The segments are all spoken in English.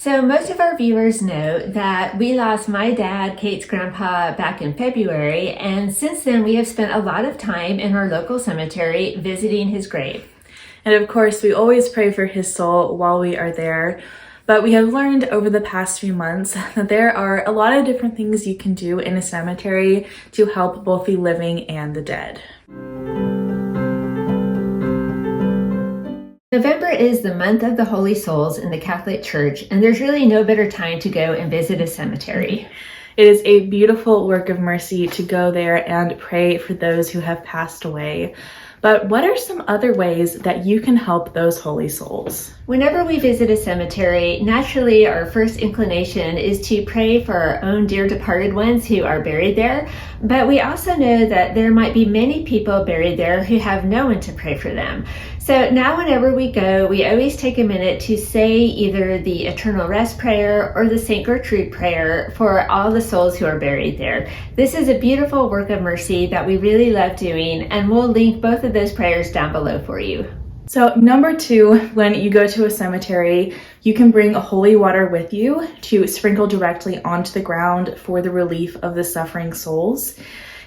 So most of our viewers know that we lost my dad, Kate's grandpa, back in February, and since then we have spent a lot of time in our local cemetery visiting his grave. And of course, we always pray for his soul while we are there. But we have learned over the past few months that there are a lot of different things you can do in a cemetery to help both the living and the dead. November is the month of the Holy Souls in the Catholic Church, and there's really no better time to go and visit a cemetery. It is a beautiful work of mercy to go there and pray for those who have passed away. But what are some other ways that you can help those holy souls? Whenever we visit a cemetery, naturally our first inclination is to pray for our own dear departed ones who are buried there. But we also know that there might be many people buried there who have no one to pray for them. So now whenever we go, we always take a minute to say either the Eternal Rest Prayer or the St. Gertrude Prayer for all the souls who are buried there. This is a beautiful work of mercy that we really love doing, and we'll link both of those prayers down below for you. So number 2, when you go to a cemetery, you can bring holy water with you to sprinkle directly onto the ground for the relief of the suffering souls.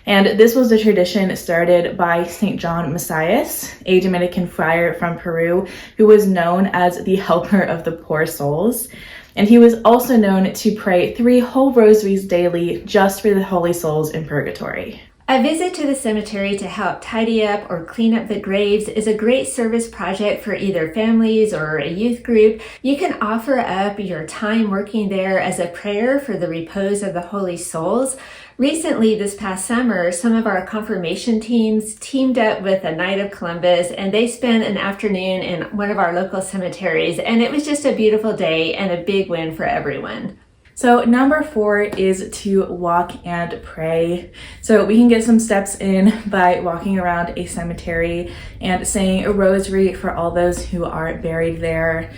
And this was a tradition started by St. John Macias, a Dominican friar from Peru, who was known as the helper of the poor souls. And he was also known to pray 3 whole rosaries daily just for the holy souls in purgatory. A visit to the cemetery to help tidy up or clean up the graves is a great service project for either families or a youth group. You can offer up your time working there as a prayer for the repose of the holy souls. Recently, this past summer, some of our confirmation teams teamed up with a Knight of Columbus, and they spent an afternoon in one of our local cemeteries, and it was just a beautiful day and a big win for everyone. So number 4 is to walk and pray. So we can get some steps in by walking around a cemetery and saying a rosary for all those who are buried there.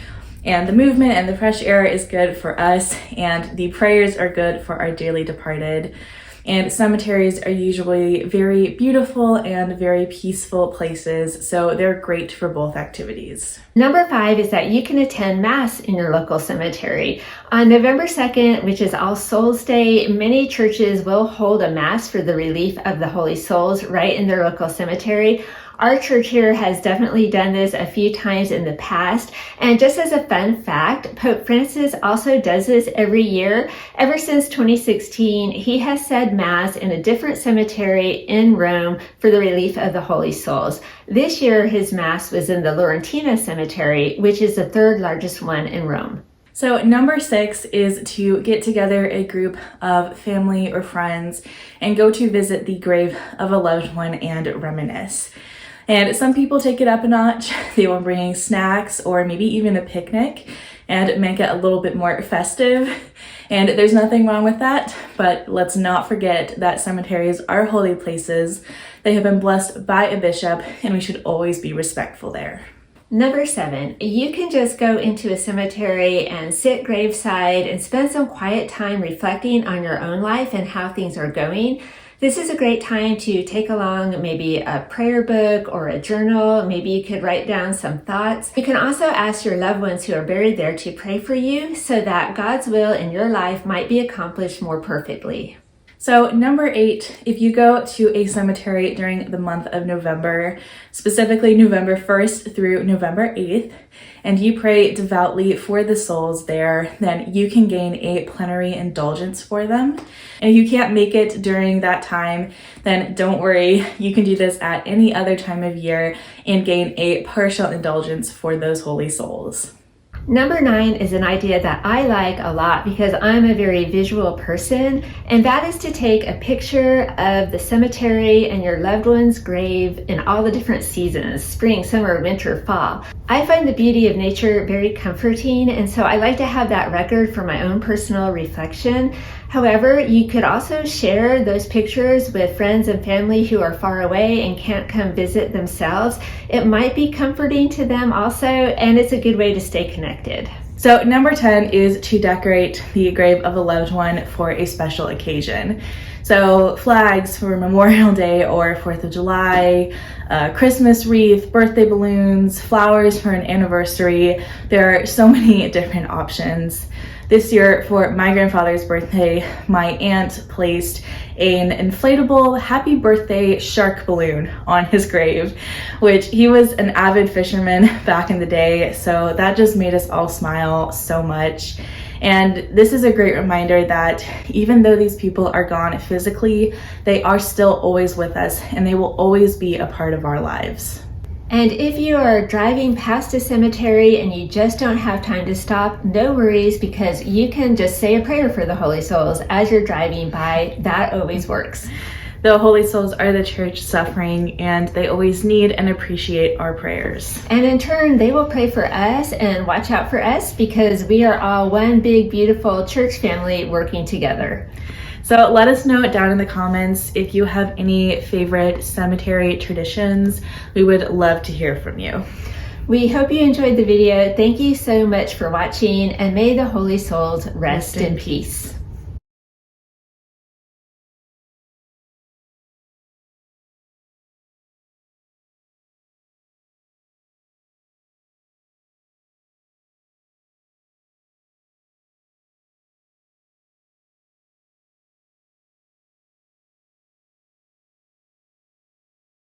And the movement and the fresh air is good for us, and the prayers are good for our dearly departed. And cemeteries are usually very beautiful and very peaceful places, so they're great for both activities. Number 5 is that you can attend Mass in your local cemetery. On November 2nd, which is All Souls Day, many churches will hold a Mass for the relief of the holy souls right in their local cemetery. Our church here has definitely done this a few times in the past. And just as a fun fact, Pope Francis also does this every year. Ever since 2016, he has said Mass in a different cemetery in Rome for the relief of the holy souls. This year, his Mass was in the Laurentina Cemetery, which is the 3rd largest one in Rome. So number 6 is to get together a group of family or friends and go to visit the grave of a loved one and reminisce. And some people take it up a notch. They will bring snacks or maybe even a picnic and make it a little bit more festive. And there's nothing wrong with that, but let's not forget that cemeteries are holy places. They have been blessed by a bishop, and we should always be respectful there. Number 7, you can just go into a cemetery and sit graveside and spend some quiet time reflecting on your own life and how things are going. This is a great time to take along maybe a prayer book or a journal. Maybe you could write down some thoughts. You can also ask your loved ones who are buried there to pray for you so that God's will in your life might be accomplished more perfectly. So number 8, if you go to a cemetery during the month of November, specifically November 1st through November 8th, and you pray devoutly for the souls there, then you can gain a plenary indulgence for them. And if you can't make it during that time, then don't worry. You can do this at any other time of year and gain a partial indulgence for those holy souls. Number 9 is an idea that I like a lot because I'm a very visual person, and that is to take a picture of the cemetery and your loved one's grave in all the different seasons, spring, summer, winter, fall. I find the beauty of nature very comforting, and so I like to have that record for my own personal reflection. However, you could also share those pictures with friends and family who are far away and can't come visit themselves. It might be comforting to them also, and it's a good way to stay connected. So number 10 is to decorate the grave of a loved one for a special occasion. So flags for Memorial Day or 4th of July, Christmas wreath, birthday balloons, flowers for an anniversary. There are so many different options. This year for my grandfather's birthday, my aunt placed an inflatable happy birthday shark balloon on his grave, which he was an avid fisherman back in the day. So that just made us all smile so much. And this is a great reminder that even though these people are gone physically, they are still always with us and they will always be a part of our lives. And if you are driving past a cemetery and you just don't have time to stop, no worries, because you can just say a prayer for the holy souls as you're driving by. That always works. The holy souls are the church suffering, and they always need and appreciate our prayers. And in turn, they will pray for us and watch out for us, because we are all one big, beautiful church family working together. So let us know down in the comments if you have any favorite cemetery traditions. We would love to hear from you. We hope you enjoyed the video. Thank you so much for watching, and may the holy souls rest in peace.